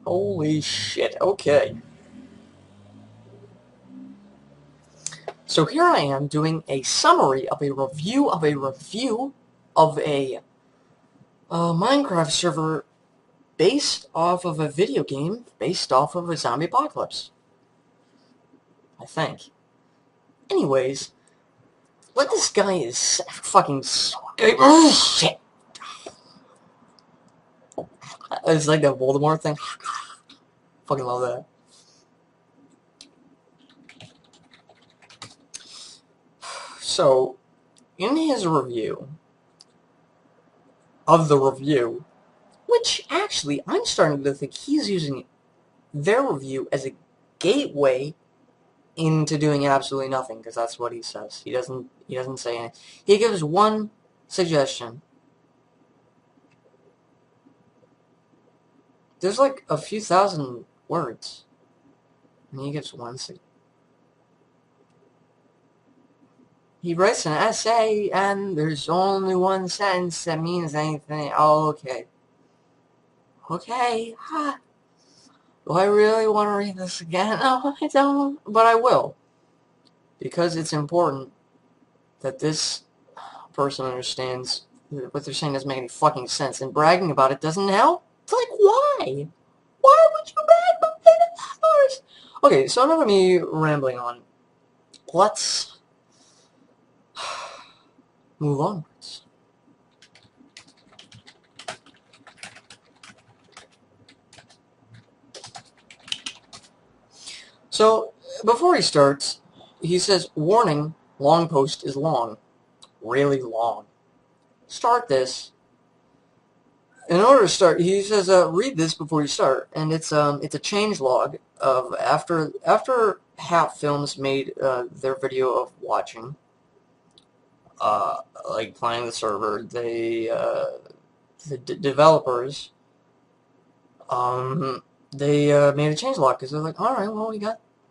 Holy shit, okay. So here I am doing a summary of a review of a Minecraft server based off of a video game based off of a zombie apocalypse. I think. Anyways, what this guy is fucking... Oh, shit! It's like that Voldemort thing. Fucking love that. So, in his review of the review, which actually I'm starting to think he's using their review as a gateway into doing absolutely nothing, because that's what he says. He doesn't say anything. He gives one suggestion. There's like a few thousand words, and he gives one suggestion. He writes an essay, and there's only one sentence that means anything. Oh, okay. Okay. Do I really want to read this again? No, I don't. But I will. Because it's important that this person understands what they're saying doesn't make any fucking sense. And bragging about it doesn't help. It's like, why? Why would you brag about that? Okay, so enough of me rambling on. Let's move onwards. So, before he starts, he says, warning, long post is long. Really long. Start this. In order to start, he says, read this before you start. And it's a changelog of after Hat Films made their video of watching, like playing the server, they, the developers, they made a changelog because they're like, all right, well,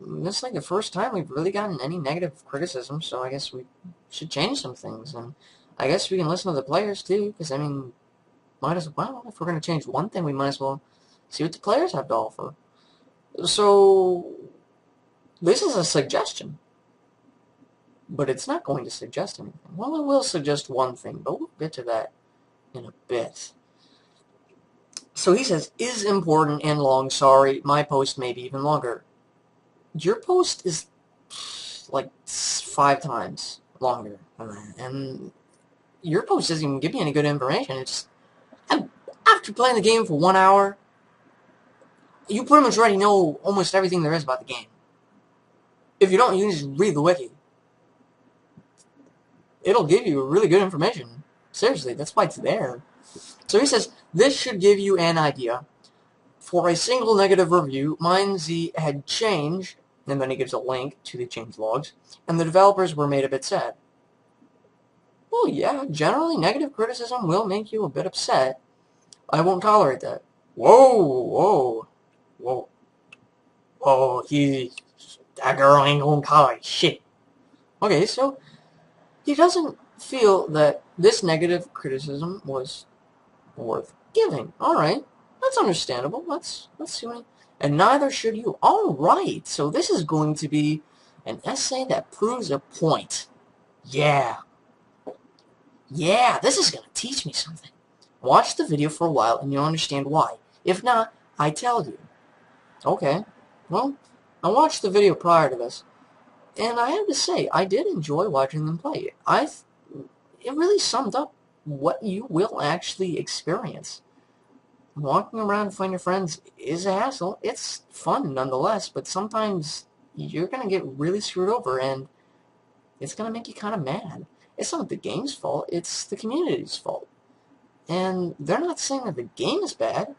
this is like the first time we've really gotten any negative criticism, so I guess we should change some things, and I guess we can listen to the players too, because I mean, might as well, if we're going to change one thing, we might as well see what the players have to offer. So, this is a suggestion, but it's not going to suggest anything. Well, it will suggest one thing, but we'll get to that in a bit. So he says, is important and long, sorry, my post may be even longer. Your post is like 5 times longer than that, and your post doesn't even give me any good information. It's just, after playing the game for 1 hour, you pretty much already know almost everything there is about the game. If you don't, you can just read the wiki. It'll give you really good information. Seriously, that's why it's there. So he says, this should give you an idea. For a single negative review, mine Z had changed, and then he gives a link to the change logs, and the developers were made a bit sad. Well, yeah, generally negative criticism will make you a bit upset. I won't tolerate that. Whoa, that girl ain't gonna tolerate shit. Okay, so he doesn't feel that this negative criticism was worth giving. Alright, that's understandable. Let's see what... And neither should you. Alright, so this is going to be an essay that proves a point. Yeah, this is going to teach me something. Watch the video for a while and you'll understand why. If not, I tell you. Okay, well, I watched the video prior to this, and I have to say, I did enjoy watching them play. It really summed up what you will actually experience. Walking around and finding your friends is a hassle. It's fun nonetheless, but sometimes you're going to get really screwed over, and it's going to make you kind of mad. It's not the game's fault, it's the community's fault. And they're not saying that the game is bad.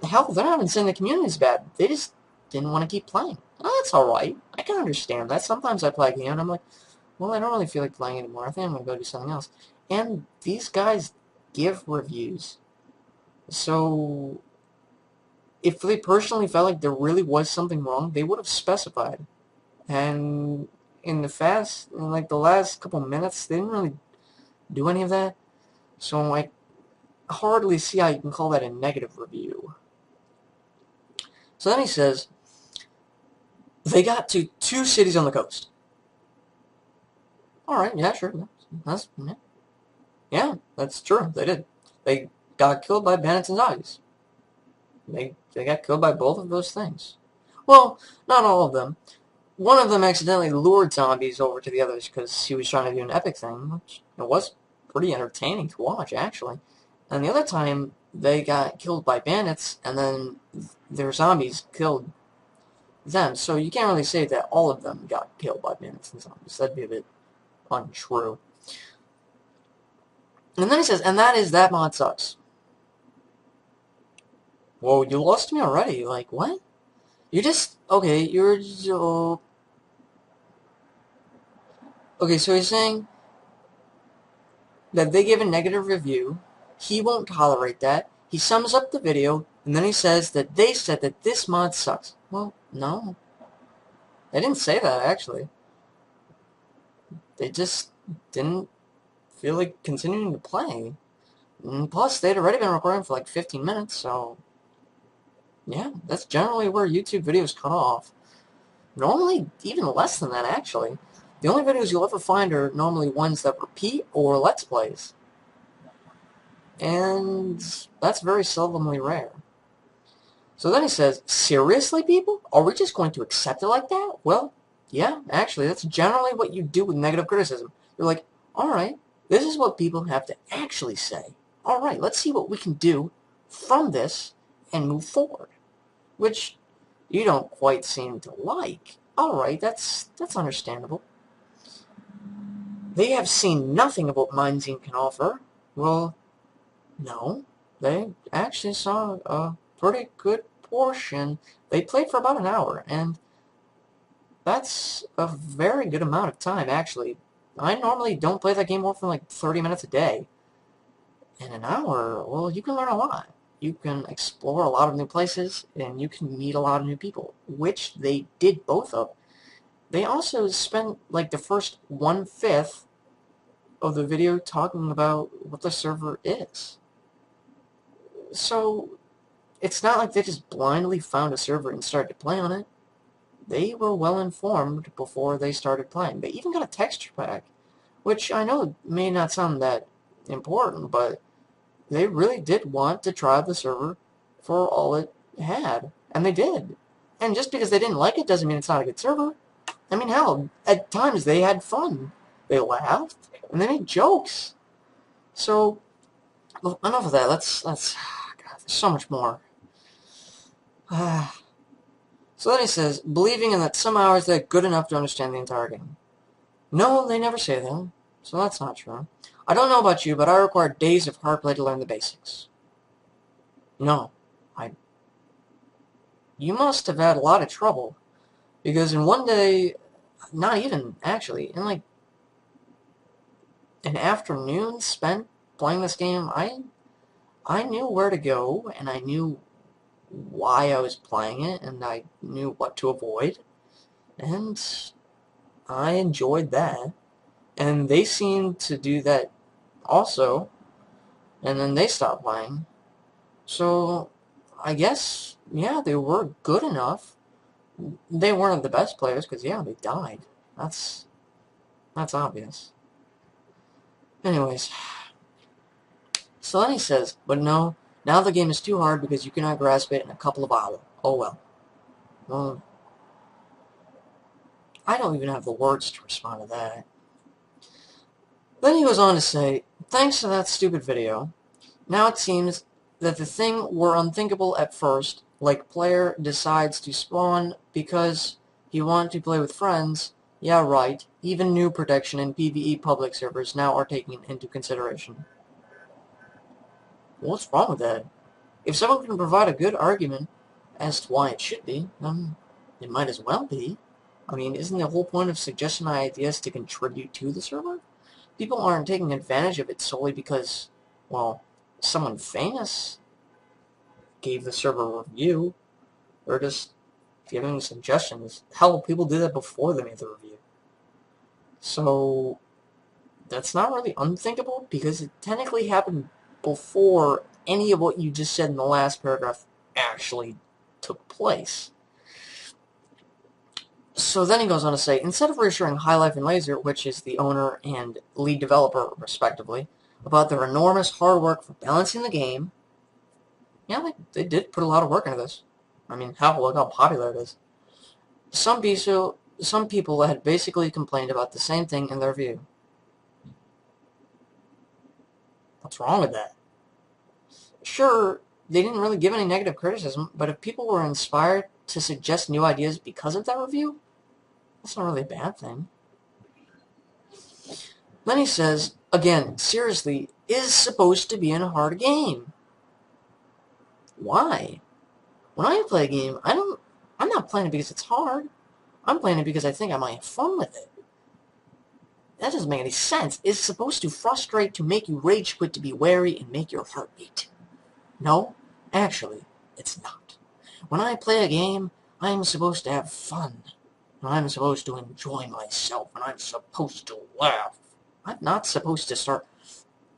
Hell, they're not even saying the community is bad. They just didn't want to keep playing. Oh, that's alright. I can understand that. Sometimes I play a game and I'm like, well, I don't really feel like playing anymore. I think I'm going to go do something else. And these guys give reviews. So, if they personally felt like there really was something wrong, they would have specified. And in the last couple minutes, they didn't really do any of that. So I hardly see how you can call that a negative review. So then he says, they got to 2 cities on the coast. Alright, yeah, sure. Yeah, that's true. They did. They got killed by bandits and zombies. They got killed by both of those things. Well, not all of them. One of them accidentally lured zombies over to the others because he was trying to do an epic thing, which it was pretty entertaining to watch, actually. And the other time, they got killed by bandits, and then their zombies killed them. So you can't really say that all of them got killed by bandits and zombies. That'd be a bit untrue. And then he says, and that mod sucks. Whoa, you lost me already. Like, what? Okay, okay, so he's saying that they give a negative review. He won't tolerate that. He sums up the video, and then he says that they said that this mod sucks. Well, no. They didn't say that, actually. They just didn't feel like continuing to play. And plus, they'd already been recording for like 15 minutes, so... yeah, that's generally where YouTube videos cut off. Normally, even less than that, actually. The only videos you'll ever find are normally ones that repeat or Let's Plays. And that's very seldomly rare. So then he says, seriously, people? Are we just going to accept it like that? Well, yeah, actually, that's generally what you do with negative criticism. You're like, alright, this is what people have to actually say. Alright, let's see what we can do from this and move forward. Which you don't quite seem to like. Alright, that's understandable. They have seen nothing of what Mindzine can offer. Well, no. They actually saw a pretty good portion. They played for about an hour, and that's a very good amount of time, actually. I normally don't play that game more than like 30 minutes a day. In an hour, well, you can learn a lot. You can explore a lot of new places, and you can meet a lot of new people, which they did both of. They also spent like the first 1/5 of the video talking about what the server is. So it's not like they just blindly found a server and started to play on it. They were well informed before they started playing. They even got a texture pack, which I know may not sound that important, but they really did want to try the server for all it had, and they did. And just because they didn't like it doesn't mean it's not a good server. I mean, hell, at times they had fun. They laughed, and they made jokes. So, well, enough of that. Let's God, there's so much more. So then he says, believing in that some hours they're good enough to understand the entire game. No, they never say that, so that's not true. I don't know about you, but I required days of hard play to learn the basics. No, you must have had a lot of trouble, because in one day, not even, actually, in like an afternoon spent playing this game, I knew where to go, and I knew why I was playing it, and I knew what to avoid, and I enjoyed that. And they seemed to do that also, and then they stopped playing. So, I guess, yeah, they were good enough. They weren't the best players, because, yeah, they died. That's obvious. Anyways, so then he says, but no, now the game is too hard because you cannot grasp it in a couple of hours. Oh well. Well, I don't even have the words to respond to that. Then he goes on to say, thanks to that stupid video, now it seems that the thing were unthinkable at first, like player decides to spawn because he wanted to play with friends. Yeah, right, even new protection in PvE public servers now are taken into consideration. What's wrong with that? If someone can provide a good argument as to why it should be, then it might as well be. I mean, isn't the whole point of suggesting ideas to contribute to the server? People aren't taking advantage of it solely because, well, someone famous gave the server a review. They're just giving suggestions. Hell, people did that before they made the review. So, that's not really unthinkable because it technically happened before any of what you just said in the last paragraph actually took place. So then he goes on to say, instead of reassuring High Life and Laser, which is the owner and lead developer, respectively, about their enormous hard work for balancing the game, yeah, they did put a lot of work into this. I mean, look how popular it is. Some people had basically complained about the same thing in their view. What's wrong with that? Sure, they didn't really give any negative criticism, but if people were inspired to suggest new ideas because of that review, that's not really a bad thing. Then he says, again, seriously, is supposed to be in a hard game. Why? When I play a game, I'm not playing it because it's hard. I'm playing it because I think I might have fun with it. That doesn't make any sense. It's supposed to frustrate, to make you rage quit, to be wary, and make your heart beat. No, actually, it's not. When I play a game, I'm supposed to have fun. And I'm supposed to enjoy myself. And I'm supposed to laugh. I'm not supposed to start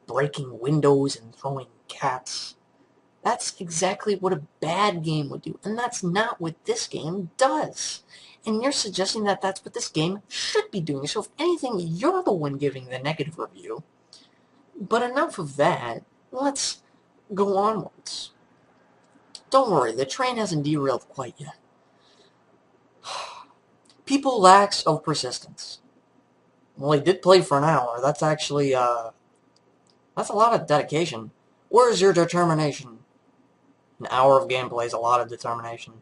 breaking windows and throwing cats. That's exactly what a bad game would do. And that's not what this game does. And you're suggesting that that's what this game should be doing. So if anything, you're the one giving the negative review. But enough of that. Let's go onwards. Don't worry, the train hasn't derailed quite yet. People lacks of persistence. Well, he did play for an hour. That's actually, that's a lot of dedication. Where's your determination? An hour of gameplay is a lot of determination.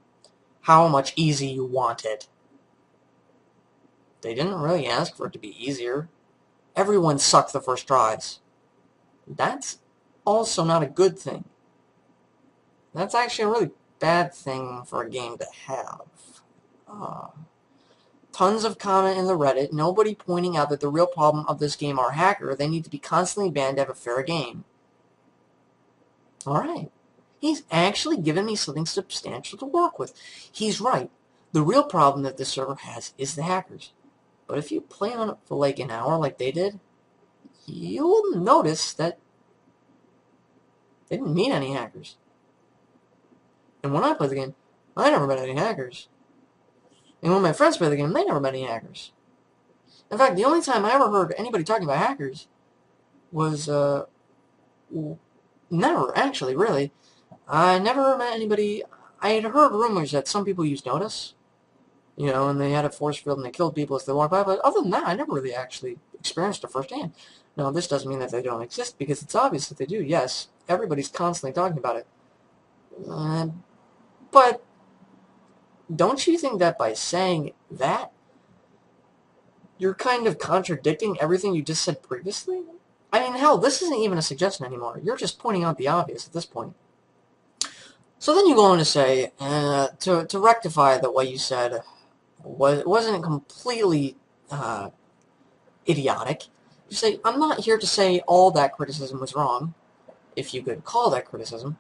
How much easy you want it. They didn't really ask for it to be easier. Everyone sucked the first tries. That's also not a good thing. That's actually a really bad thing for a game to have. Tons of comment in the Reddit, nobody pointing out that the real problem of this game are hacker. They need to be constantly banned to have a fair game. Alright. He's actually given me something substantial to work with. He's right. The real problem that this server has is the hackers. But if you play on it for like an hour like they did, you'll notice that they didn't meet any hackers. And when I play the game, I never met any hackers. And when my friends play the game, they never met any hackers. In fact, the only time I ever heard anybody talking about hackers was, never, actually, really. I never met anybody. I had heard rumors that some people used Notice, you know, and they had a force field and they killed people as they walked by, but other than that, I never really actually experienced it firsthand. Now, this doesn't mean that they don't exist, because it's obvious that they do, yes. Everybody's constantly talking about it. But don't you think that by saying that, you're kind of contradicting everything you just said previously? I mean, hell, this isn't even a suggestion anymore. You're just pointing out the obvious at this point. So then you go on to say, to rectify that what you said wasn't completely idiotic. You say, I'm not here to say all that criticism was wrong, if you could call that criticism.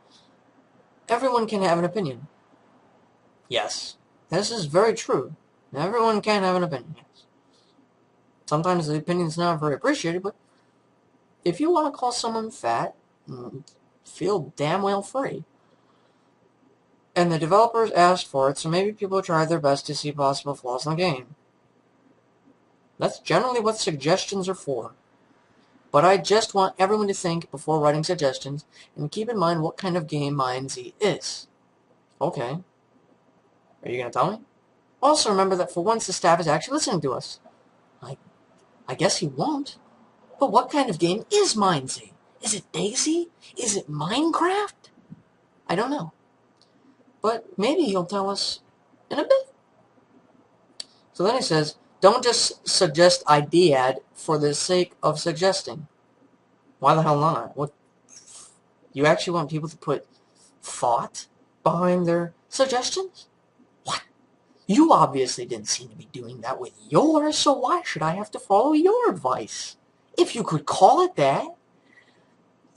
Everyone can have an opinion. Yes, this is very true. Everyone can have an opinion, yes. Sometimes the opinion's not very appreciated, but if you want to call someone fat, feel damn well free. And the developers asked for it, so maybe people tried their best to see possible flaws in the game. That's generally what suggestions are for. But I just want everyone to think before writing suggestions, and keep in mind what kind of game MindZ is. Okay. Are you going to tell me? Also remember that for once the staff is actually listening to us. I guess he won't. But what kind of game is MindZ? Is it Daisy? Is it Minecraft? I don't know. But maybe he'll tell us in a bit. So then he says, don't just suggest idead for the sake of suggesting. Why the hell not? What? You actually want people to put thought behind their suggestions? What? You obviously didn't seem to be doing that with yours, so why should I have to follow your advice? If you could call it that.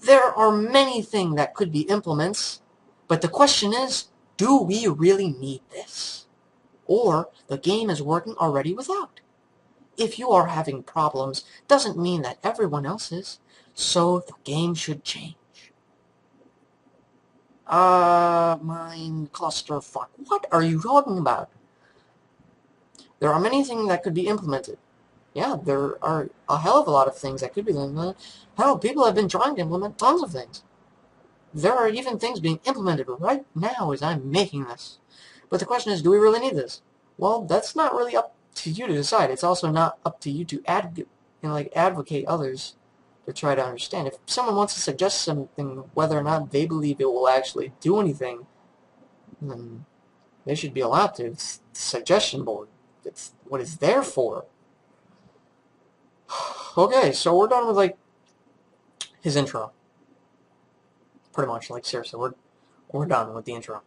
There are many things that could be implements, but the question is, do we really need this? Or the game is working already without. If you are having problems, doesn't mean that everyone else is, so the game should change. Mine clusterfuck. What are you talking about? There are many things that could be implemented. Yeah, there are a hell of a lot of things that could be implemented. Hell, people have been trying to implement tons of things. There are even things being implemented right now as I'm making this. But the question is, do we really need this? Well, that's not really up to you to decide. It's also not up to you to advocate others to try to understand. If someone wants to suggest something, whether or not they believe it will actually do anything, then they should be allowed to. It's the suggestion board. It's what it's there for. Okay, so we're done with, like, his intro. Pretty much, like, seriously, we're done with the intro.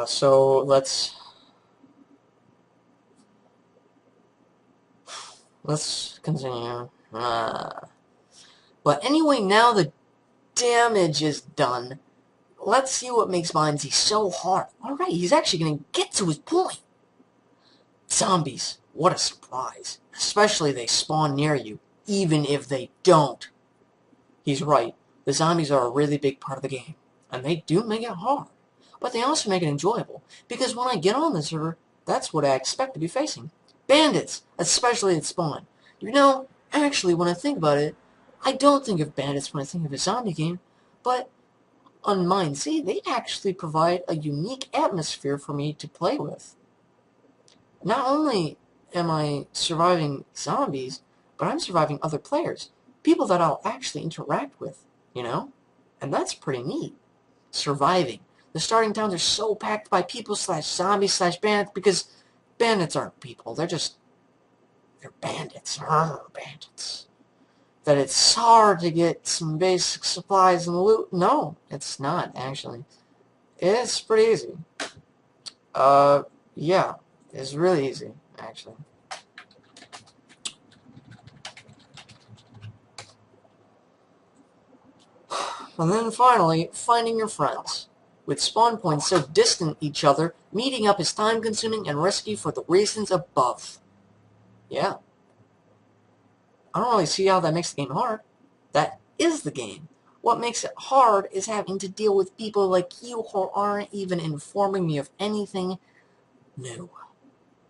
So let's continue. But anyway, now the damage is done. Let's see what makes Mindsy so hard. Alright, he's actually going to get to his point. Zombies. What a surprise. Especially they spawn near you, even if they don't. He's right. The zombies are a really big part of the game. And they do make it hard. But they also make it enjoyable. Because when I get on the server, that's what I expect to be facing. Bandits, especially at spawn. You know, actually, when I think about it, I don't think of bandits when I think of a zombie game, but on Mindsy, they actually provide a unique atmosphere for me to play with. Not only am I surviving zombies, but I'm surviving other players. People that I'll actually interact with, you know? And that's pretty neat. Surviving. The starting towns are so packed by people slash zombies slash bandits because bandits aren't people. They're bandits. Bandits. That it's hard to get some basic supplies and loot. No, it's not, actually. It's pretty easy. Yeah. It's really easy, actually. And then finally, finding your friends. With spawn points so distant each other, meeting up is time-consuming and risky for the reasons above. Yeah. I don't really see how that makes the game hard. That is the game. What makes it hard is having to deal with people like you who aren't even informing me of anything new.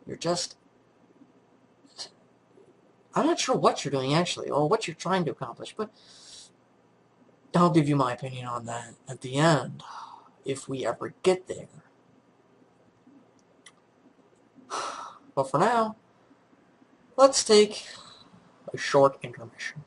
You're just... I'm not sure what you're doing, actually, or what you're trying to accomplish, but I'll give you my opinion on that at the end, if we ever get there. But for now, let's take a short intermission.